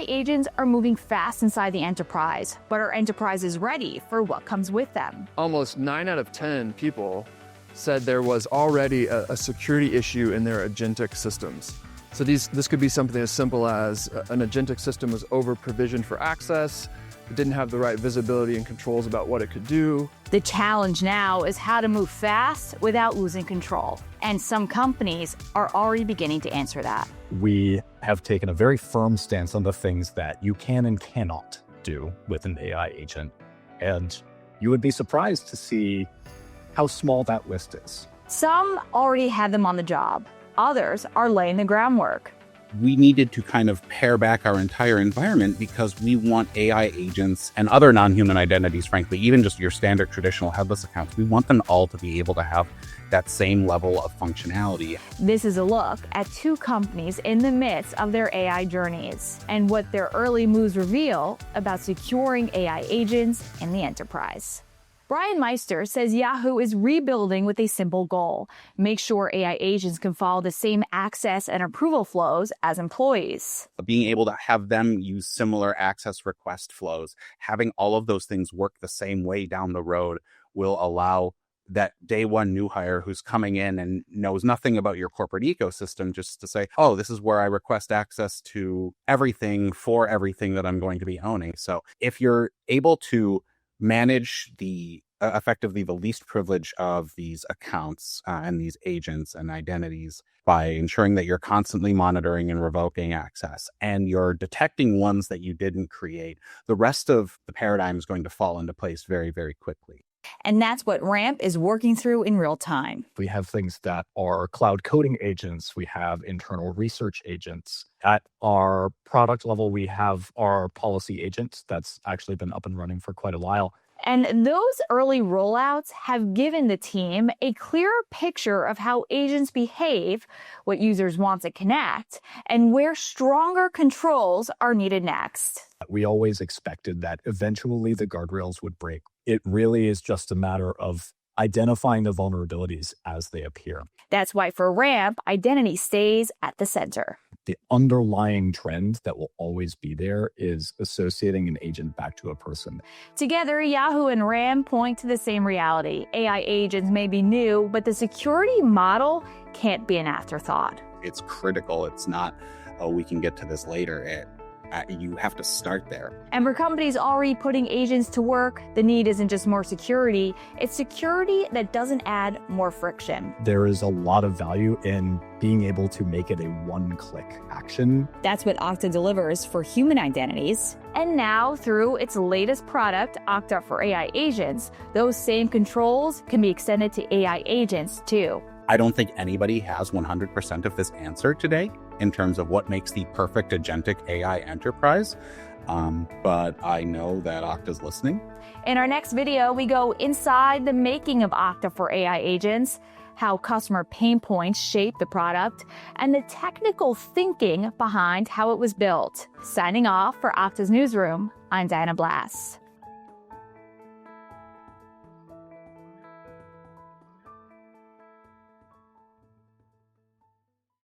AI agents are moving fast inside the enterprise, but are enterprises ready for what comes with them? Almost 9 out of 10 people said there was already a security issue in their agentic systems. So this could be something as simple as an agentic system was over-provisioned for access, it didn't have the right visibility and controls about what it could do. The challenge now is how to move fast without losing control. And some companies are already beginning to answer that. We have taken a very firm stance on the things that you can and cannot do with an AI agent. And you would be surprised to see how small that list is. Some already have them on the job. Others are laying the groundwork. We needed to kind of pare back our entire environment because we want AI agents and other non-human identities, frankly, even just your standard traditional headless accounts. We want them all to be able to have that same level of functionality. This is a look at two companies in the midst of their AI journeys and what their early moves reveal about securing AI agents in the enterprise. Brian Meister says Yahoo is rebuilding with a simple goal: make sure AI agents can follow the same access and approval flows as employees. Being able to have them use similar access request flows, having all of those things work the same way down the road will allow that day one new hire who's coming in and knows nothing about your corporate ecosystem just to say, oh, this is where I request access to everything for everything that I'm going to be owning. So if you're able to manage effectively the least privilege of these accounts and these agents and identities by ensuring that you're constantly monitoring and revoking access and you're detecting ones that you didn't create, the rest of the paradigm is going to fall into place very, very quickly. And that's what Ramp is working through in real time. We have things that are cloud coding agents. We have internal research agents. At our product level, we have our policy agent that's actually been up and running for quite a while. And those early rollouts have given the team a clearer picture of how agents behave, what users want to connect, and where stronger controls are needed next. We always expected that eventually the guardrails would break. It really is just a matter of identifying the vulnerabilities as they appear. That's why for Ramp, identity stays at the center. The underlying trend that will always be there is associating an agent back to a person. Together, Yahoo and Ramp point to the same reality. AI agents may be new, but the security model can't be an afterthought. It's critical. It's not, oh, we can get to this later. You have to start there. And for companies already putting agents to work, the need isn't just more security, it's security that doesn't add more friction. There is a lot of value in being able to make it a one-click action. That's what Okta delivers for human identities. And now, through its latest product, Okta for AI agents, those same controls can be extended to AI agents too. I don't think anybody has 100% of this answer today in terms of what makes the perfect agentic AI enterprise, but I know that Okta's listening. In our next video, we go inside the making of Okta for AI agents, how customer pain points shape the product, and the technical thinking behind how it was built. Signing off for Okta's Newsroom, I'm Diana Blass.